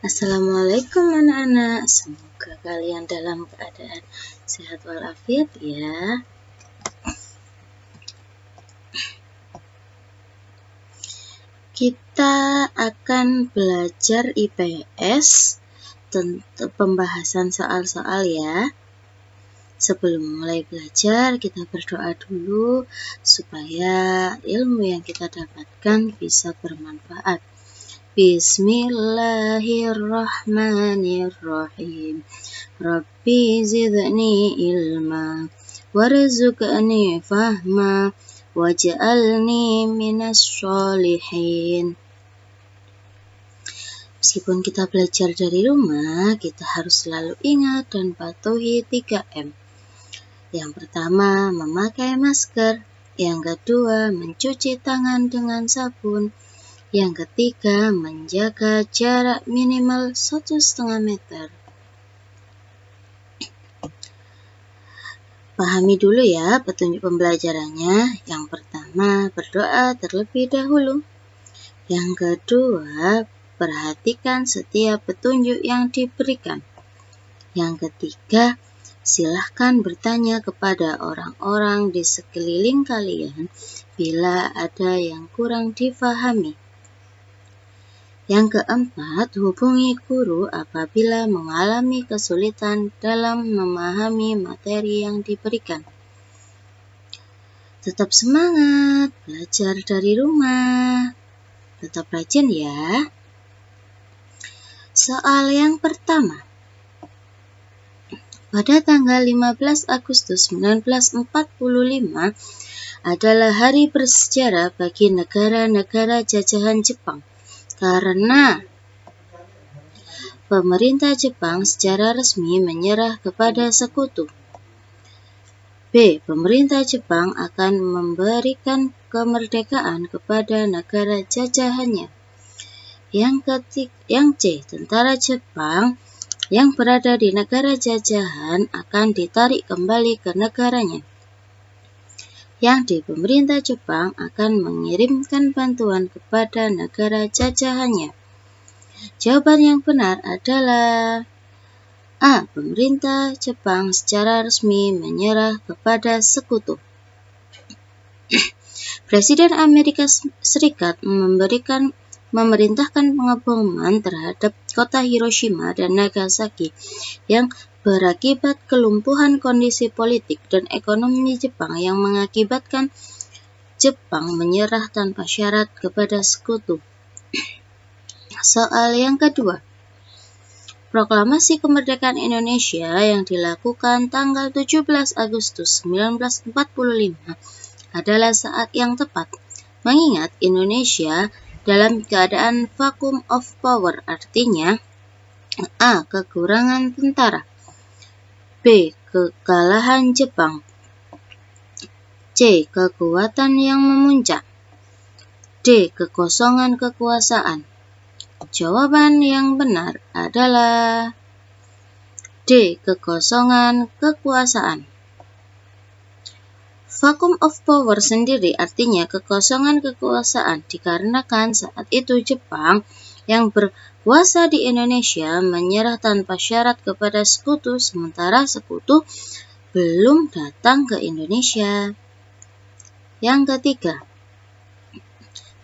Assalamualaikum anak-anak, semoga kalian dalam keadaan sehat walafiat ya. Kita akan belajar IPS, tentu pembahasan soal-soal ya. Sebelum mulai belajar, kita berdoa dulu supaya ilmu yang kita dapatkan bisa bermanfaat. Bismillahirrahmanirrahim. Rabbi zidni ilma warzuqni fahma waj'alni minas sholihin. Meskipun kita belajar dari rumah, kita harus selalu ingat dan patuhi 3M. Yang pertama, memakai masker. Yang kedua, mencuci tangan dengan sabun. Yang ketiga, menjaga jarak minimal 1,5 meter. Pahami dulu ya petunjuk pembelajarannya. Yang pertama, berdoa terlebih dahulu. Yang kedua, perhatikan setiap petunjuk yang diberikan. Yang ketiga, silahkan bertanya kepada orang-orang di sekeliling kalian bila ada yang kurang difahami. Yang keempat, hubungi guru apabila mengalami kesulitan dalam memahami materi yang diberikan. Tetap semangat, belajar dari rumah. Tetap rajin ya. Soal yang pertama. Pada tanggal 15 Agustus 1945 adalah hari bersejarah bagi negara-negara jajahan Jepang. Karena pemerintah Jepang secara resmi menyerah kepada sekutu. B. Pemerintah Jepang akan memberikan kemerdekaan kepada negara jajahannya. Yang C. Tentara Jepang yang berada di negara jajahan akan ditarik kembali ke negaranya. Yang D. Pemerintah Jepang akan mengirimkan bantuan kepada negara jajahannya. Jawaban yang benar adalah A. Pemerintah Jepang secara resmi menyerah kepada sekutu. Presiden Amerika Serikat memerintahkan pengeboman terhadap kota Hiroshima dan Nagasaki yang berakibat kelumpuhan kondisi politik dan ekonomi Jepang yang mengakibatkan Jepang menyerah tanpa syarat kepada sekutu. Soal yang kedua. Proklamasi kemerdekaan Indonesia yang dilakukan tanggal 17 Agustus 1945 adalah saat yang tepat, mengingat Indonesia dalam keadaan vacuum of power, artinya A. Kekurangan tentara, B. Kekalahan Jepang, C. Kekuatan yang memuncak, D. Kekosongan kekuasaan. Jawaban yang benar adalah D. Kekosongan kekuasaan. Vacuum of power sendiri artinya kekosongan kekuasaan dikarenakan saat itu Jepang yang berkuasa di Indonesia menyerah tanpa syarat kepada sekutu, sementara sekutu belum datang ke Indonesia. Yang ketiga,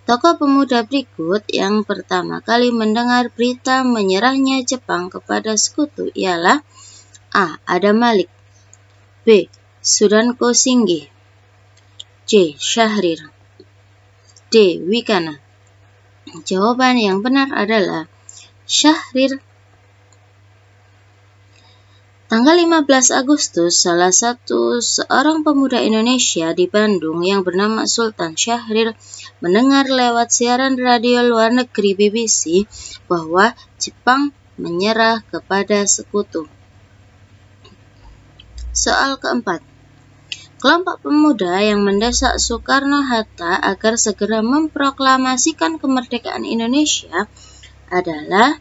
tokoh pemuda berikut yang pertama kali mendengar berita menyerahnya Jepang kepada sekutu ialah A. Adam Malik, B. Sudanko Singgih, C. Syahrir, D. Wikana. Jawaban yang benar adalah Syahrir. Tanggal 15 Agustus, seorang pemuda Indonesia di Bandung yang bernama Sultan Syahrir mendengar lewat siaran radio luar negeri BBC bahwa Jepang menyerah kepada sekutu. Soal keempat. Kelompok pemuda yang mendesak Soekarno-Hatta agar segera memproklamasikan kemerdekaan Indonesia adalah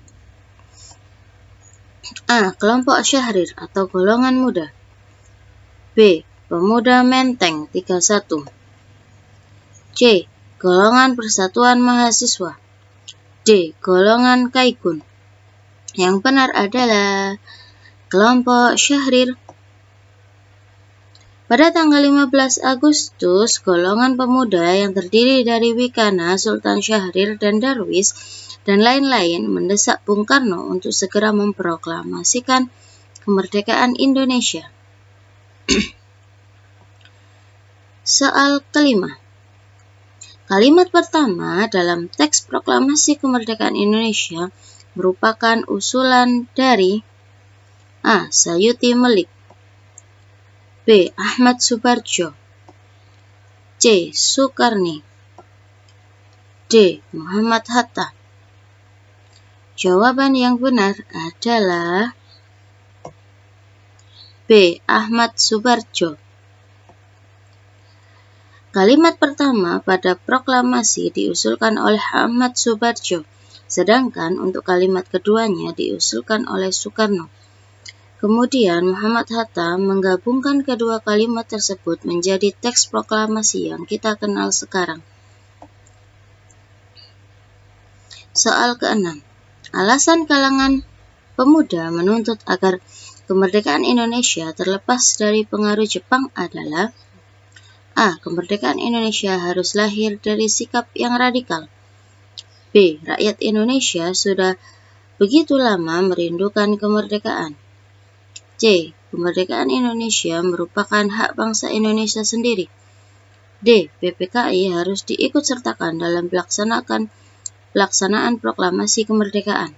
A. Kelompok Syahrir atau golongan muda, B. Pemuda Menteng 31, C. Golongan Persatuan Mahasiswa, D. Golongan Kaikun. Yang benar adalah kelompok Syahrir. Pada tanggal 15 Agustus, golongan pemuda yang terdiri dari Wikana, Sultan Syahrir, dan Darwis, dan lain-lain mendesak Bung Karno untuk segera memproklamasikan kemerdekaan Indonesia. Soal kelima. Kalimat pertama dalam teks proklamasi kemerdekaan Indonesia merupakan usulan dari A. Sayuti Melik, B. Ahmad Subarjo, C. Soekarni, D. Muhammad Hatta. Jawaban yang benar adalah B. Ahmad Subarjo. Kalimat pertama pada proklamasi diusulkan oleh Ahmad Subarjo, sedangkan untuk kalimat keduanya diusulkan oleh Soekarno. Kemudian Muhammad Hatta menggabungkan kedua kalimat tersebut menjadi teks proklamasi yang kita kenal sekarang. Soal ke-6. Alasan kalangan pemuda menuntut agar kemerdekaan Indonesia terlepas dari pengaruh Jepang adalah A. Kemerdekaan Indonesia harus lahir dari sikap yang radikal. B. Rakyat Indonesia sudah begitu lama merindukan kemerdekaan. C. Kemerdekaan Indonesia merupakan hak bangsa Indonesia sendiri. D. PPKI harus diikutsertakan dalam pelaksanaan proklamasi kemerdekaan.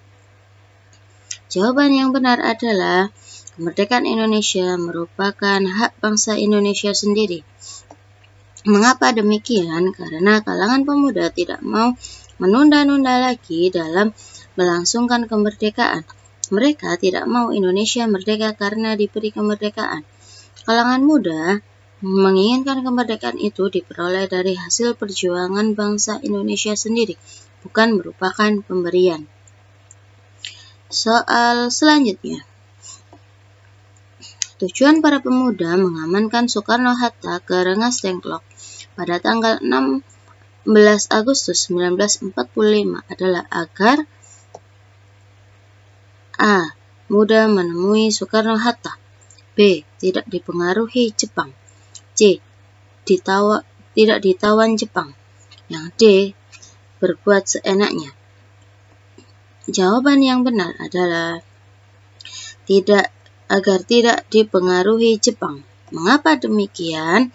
Jawaban yang benar adalah kemerdekaan Indonesia merupakan hak bangsa Indonesia sendiri. Mengapa demikian? Karena kalangan pemuda tidak mau menunda-nunda lagi dalam melangsungkan kemerdekaan. Mereka tidak mau Indonesia merdeka karena diberi kemerdekaan. Kalangan muda menginginkan kemerdekaan itu diperoleh dari hasil perjuangan bangsa Indonesia sendiri, bukan merupakan pemberian. Soal selanjutnya. Tujuan para pemuda mengamankan Soekarno-Hatta ke Rengas Dengklok pada tanggal 16 Agustus 1945 adalah agar A. Mudah menemui Soekarno-Hatta. B. Tidak dipengaruhi Jepang. C. Tidak ditawan Jepang. Yang D. Berbuat seenaknya. Jawaban yang benar adalah agar tidak dipengaruhi Jepang. Mengapa demikian?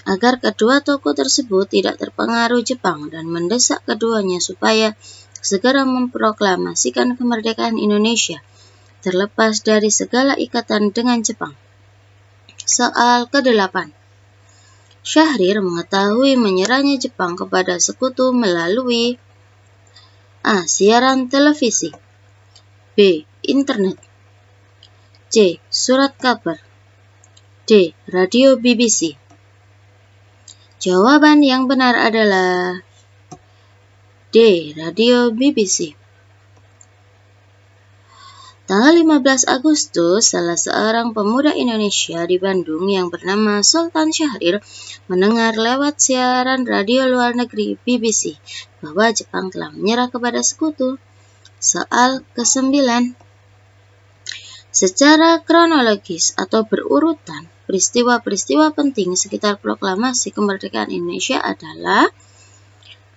Agar kedua tokoh tersebut tidak terpengaruh Jepang dan mendesak keduanya supaya segera memproklamasikan kemerdekaan Indonesia, terlepas dari segala ikatan dengan Jepang. Soal ke-8. Syahrir mengetahui menyerahnya Jepang kepada sekutu melalui A. Siaran televisi, B. Internet, C. Surat kabar, D. Radio BBC. Jawaban yang benar adalah D. Radio BBC. Tanggal 15 Agustus, salah seorang pemuda Indonesia di Bandung yang bernama Sultan Syahrir mendengar lewat siaran radio luar negeri BBC bahwa Jepang telah menyerah kepada sekutu. Soal ke-9. Secara kronologis atau berurutan, peristiwa-peristiwa penting sekitar proklamasi kemerdekaan Indonesia adalah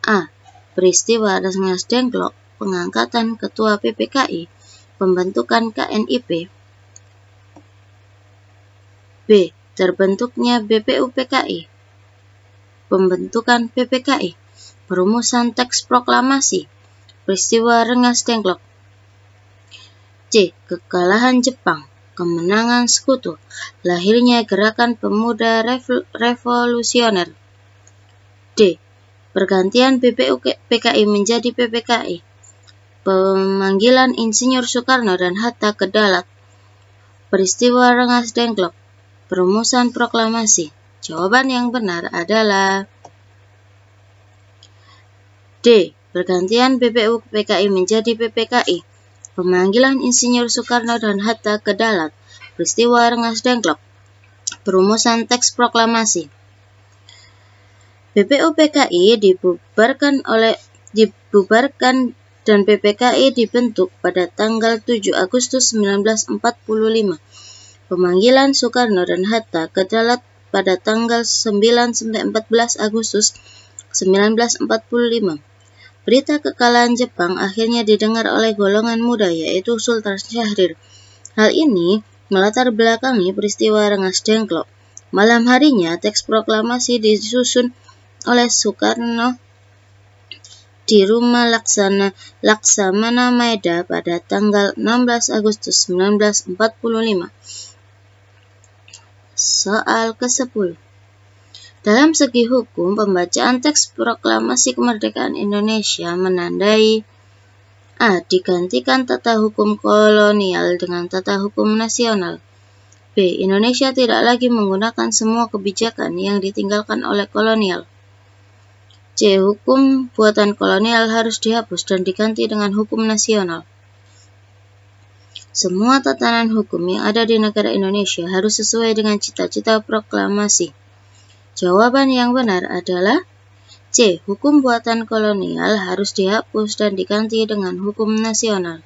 A. Peristiwa Rengas Dengklok, pengangkatan Ketua PPKI, pembentukan KNIP. B. Terbentuknya BPUPKI, pembentukan PPKI, perumusan teks proklamasi, peristiwa Rengas Dengklok. C. Kekalahan Jepang, kemenangan sekutu, lahirnya gerakan pemuda revolusioner. D. Pergantian BPUPKI menjadi PPKI, pemanggilan Insinyur Soekarno dan Hatta ke Dalat, peristiwa Rengas Dengklok, perumusan proklamasi. Jawaban yang benar adalah D. Pergantian BPUPKI menjadi PPKI, pemanggilan Insinyur Soekarno dan Hatta ke Dalat, peristiwa Rengas Dengklok, perumusan teks proklamasi. BPUPKI dibubarkan dan PPKI dibentuk pada tanggal 7 Agustus 1945. Pemanggilan Soekarno dan Hatta ke Dalat pada tanggal 9–14 Agustus 1945. Berita kekalahan Jepang akhirnya didengar oleh golongan muda, yaitu Sultan Syahrir. Hal ini melatar belakangi peristiwa Rengas Dengklok. Malam harinya, teks proklamasi disusun oleh Soekarno di Rumah Laksamana Maeda pada tanggal 16 Agustus 1945. Soal ke-10. Dalam segi hukum, pembacaan teks proklamasi kemerdekaan Indonesia menandai a. Digantikan tata hukum kolonial dengan tata hukum nasional. B. Indonesia tidak lagi menggunakan semua kebijakan yang ditinggalkan oleh kolonial. C. Hukum buatan kolonial harus dihapus dan diganti dengan hukum nasional. Semua tatanan hukum yang ada di negara Indonesia harus sesuai dengan cita-cita proklamasi. Jawaban yang benar adalah C. Hukum buatan kolonial harus dihapus dan diganti dengan hukum nasional.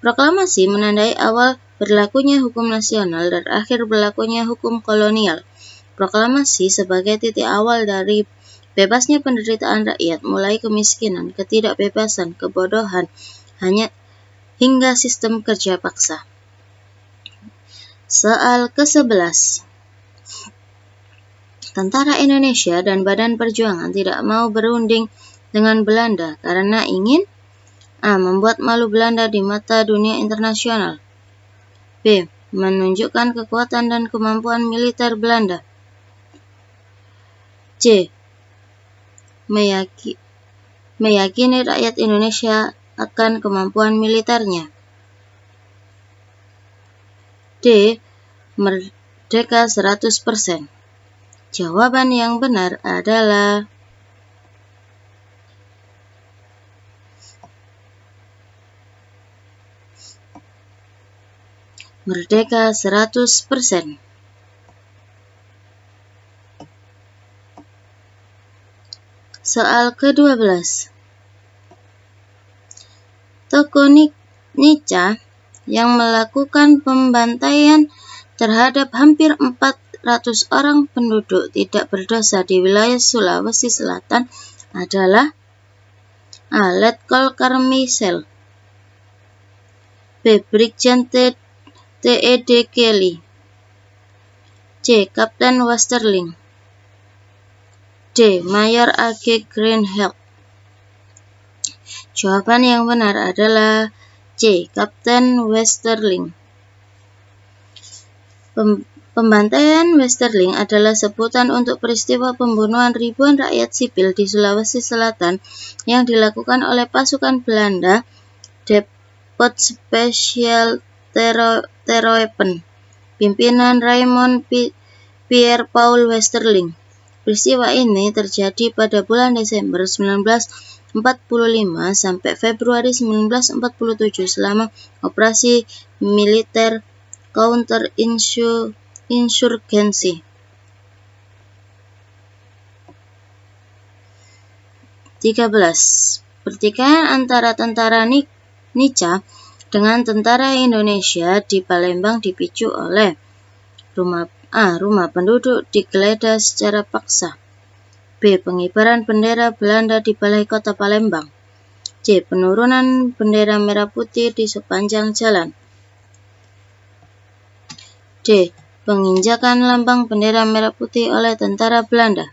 Proklamasi menandai awal berlakunya hukum nasional dan akhir berlakunya hukum kolonial. Proklamasi sebagai titik awal dari bebasnya penderitaan rakyat, mulai kemiskinan, ketidakbebasan, kebodohan, hingga sistem kerja paksa. Soal ke-11. Tentara Indonesia dan Badan Perjuangan tidak mau berunding dengan Belanda karena ingin a. Membuat malu Belanda di mata dunia internasional. B. Menunjukkan kekuatan dan kemampuan militer Belanda. C. Meyakini rakyat Indonesia akan kemampuan militernya. D. Merdeka 100%. Jawaban yang benar adalah merdeka 100%. Soal ke-12. Tokoh Nica yang melakukan pembantaian terhadap hampir 400 orang penduduk tidak berdosa di wilayah Sulawesi Selatan adalah a. Letkol Carmichael. B. Brigjen T.E.D. Kelly. C. Kapten Westerling. D. Mayor A.G. Greenhalgh. Jawaban yang benar adalah C. Kapten Westerling. Pembantaian Westerling adalah sebutan untuk peristiwa pembunuhan ribuan rakyat sipil di Sulawesi Selatan yang dilakukan oleh pasukan Belanda Depot Special Teroepen, pimpinan Raymond Pierre Paul Westerling. Peristiwa ini terjadi pada bulan Desember 1945 sampai Februari 1947 selama operasi militer counterinsurgency. 13. Pertikaian antara tentara Nica dengan tentara Indonesia di Palembang dipicu oleh rumah penduduk digeledah secara paksa. B. Pengibaran bendera Belanda di Balai Kota Palembang. C. Penurunan bendera merah putih di sepanjang jalan. D. Penginjakan lambang bendera merah putih oleh tentara Belanda.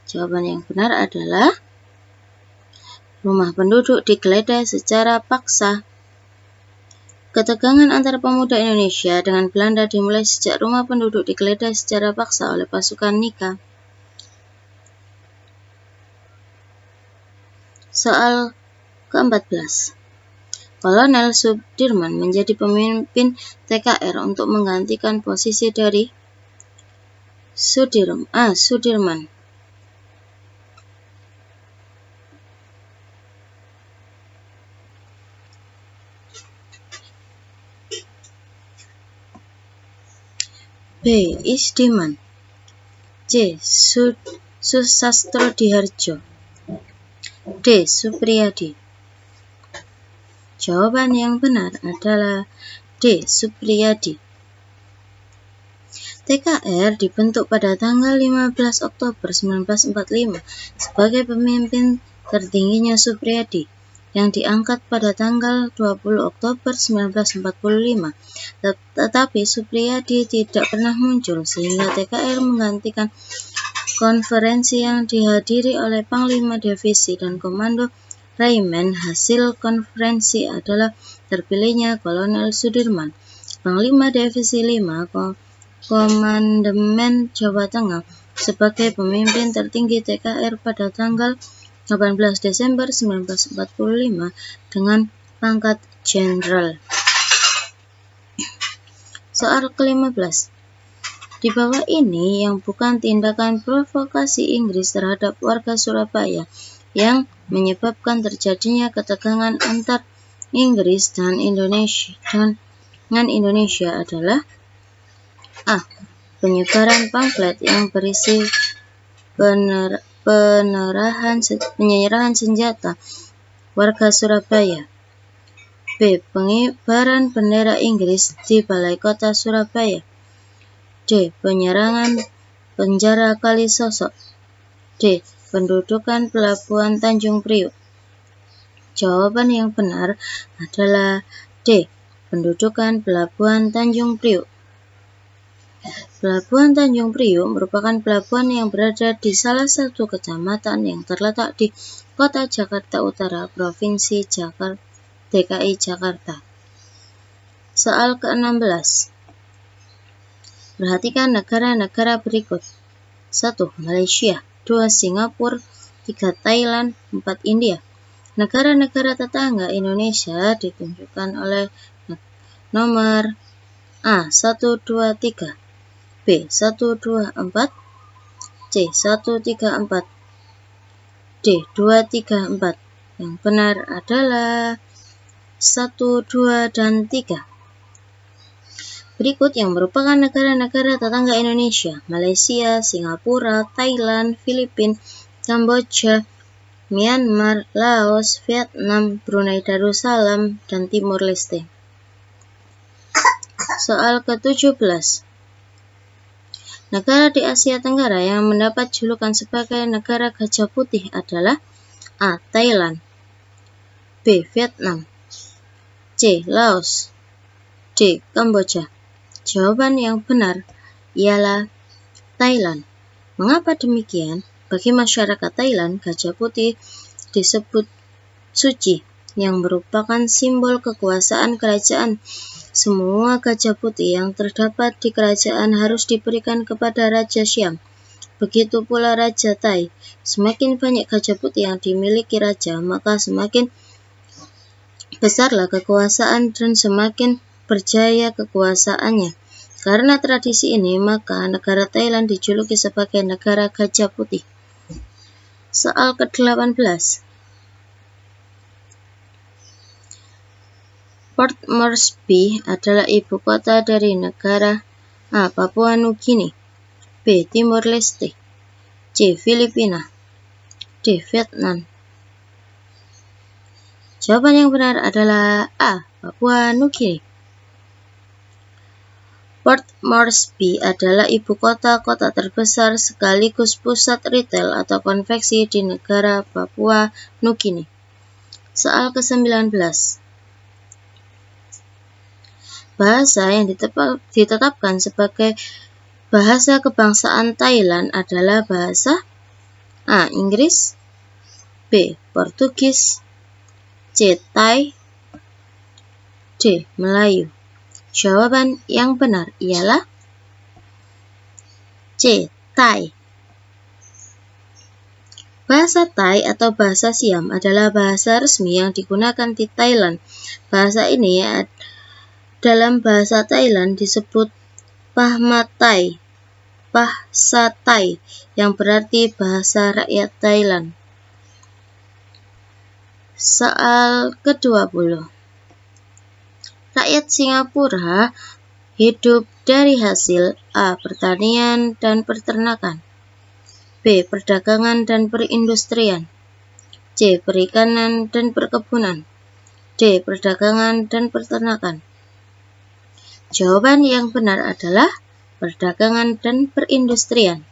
Jawaban yang benar adalah rumah penduduk digeledah secara paksa. Ketegangan antara pemuda Indonesia dengan Belanda dimulai sejak rumah penduduk digeledah secara paksa oleh pasukan Nica. Soal ke-14. Kolonel Sudirman menjadi pemimpin TKR untuk menggantikan posisi dari Sudirman. B. Isdiman. C. Susastro Diharjo. D. D. Supriyadi. Jawaban yang benar adalah D. Supriyadi. TKR dibentuk pada tanggal 15 Oktober 1945 sebagai pemimpin tertingginya Supriyadi yang diangkat pada tanggal 20 Oktober 1945. Tetapi Supriyadi tidak pernah muncul sehingga TKR menggantikan konferensi yang dihadiri oleh Panglima Divisi dan Komando Raimen. Hasil konferensi adalah terpilihnya Kolonel Sudirman, Panglima Divisi 5 Komandemen Jawa Tengah, sebagai pemimpin tertinggi TKR pada tanggal 18 Desember 1945 dengan pangkat jenderal. Soal ke-15. Di bawah ini yang bukan tindakan provokasi Inggris terhadap warga Surabaya yang menyebabkan terjadinya ketegangan antar Inggris dan Indonesia adalah A. Penyebaran pamflet yang berisi penyerahan senjata warga Surabaya. B. Pengibaran bendera Inggris di Balai Kota Surabaya. D. Penyerangan penjara Kalisosok. D. Pendudukan Pelabuhan Tanjung Priuk. Jawaban yang benar adalah D. Pendudukan Pelabuhan Tanjung Priuk. Pelabuhan Tanjung Priuk merupakan pelabuhan yang berada di salah satu kecamatan yang terletak di Kota Jakarta Utara, Provinsi DKI Jakarta. Soal ke-16. Perhatikan negara-negara berikut. 1. Malaysia, 2. Singapura, 3. Thailand, 4. India. Negara-negara tetangga Indonesia ditunjukkan oleh nomor A. 1, 2, 3, B. 1, 2, 4, C. 1, 3, 4, D. 2, 3, 4. Yang benar adalah 1, 2, dan 3. Berikut yang merupakan negara-negara tetangga Indonesia: Malaysia, Singapura, Thailand, Filipina, Kamboja, Myanmar, Laos, Vietnam, Brunei Darussalam, dan Timor Leste. Soal ke-17. Negara di Asia Tenggara yang mendapat julukan sebagai negara gajah putih adalah A. Thailand, B. Vietnam, C. Laos, D. Kamboja. Jawaban yang benar ialah Thailand. Mengapa demikian? Bagi masyarakat Thailand, gajah putih disebut suci, yang merupakan simbol kekuasaan kerajaan. Semua gajah putih yang terdapat di kerajaan harus diberikan kepada Raja Siam. Begitu pula Raja Thai. Semakin banyak gajah putih yang dimiliki raja, maka semakin besarlah kekuasaan dan semakin berjaya kekuasaannya. Karena tradisi ini, maka negara Thailand dijuluki sebagai negara gajah putih. Soal ke-18. Port Moresby adalah ibu kota dari negara A. Papua Nugini, B. Timor Leste, C. Filipina, D. Vietnam. Jawaban yang benar adalah A. Papua Nugini. Port Moresby adalah ibu kota terbesar sekaligus pusat retail atau konveksi di negara Papua Nugini. Soal ke-19. Bahasa yang ditetapkan sebagai bahasa kebangsaan Thailand adalah bahasa A. Inggris, B. Portugis, C. Thai, D. Melayu. Jawaban yang benar ialah C. Thai. Bahasa Thai atau bahasa Siam adalah bahasa resmi yang digunakan di Thailand. Bahasa ini dalam bahasa Thailand disebut Bahasa Thai, yang berarti bahasa rakyat Thailand. Soal ke-20. Rakyat Singapura hidup dari hasil A. Pertanian dan peternakan, B. Perdagangan dan perindustrian, C. Perikanan dan perkebunan. D. Perdagangan dan peternakan. Jawaban yang benar adalah perdagangan dan perindustrian.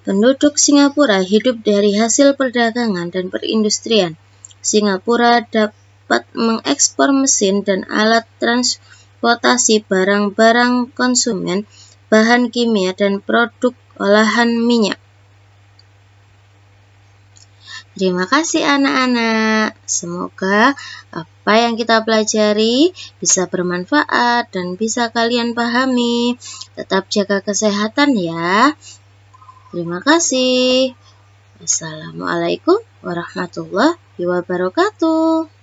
Penduduk Singapura hidup dari hasil perdagangan dan perindustrian. Singapura dapat mengekspor mesin dan alat transportasi, barang-barang konsumen, bahan kimia, dan produk olahan minyak. Terima kasih anak-anak. Semoga apa yang kita pelajari bisa bermanfaat dan bisa kalian pahami. Tetap jaga kesehatan ya. Terima kasih. Wassalamualaikum warahmatullahi wabarakatuh.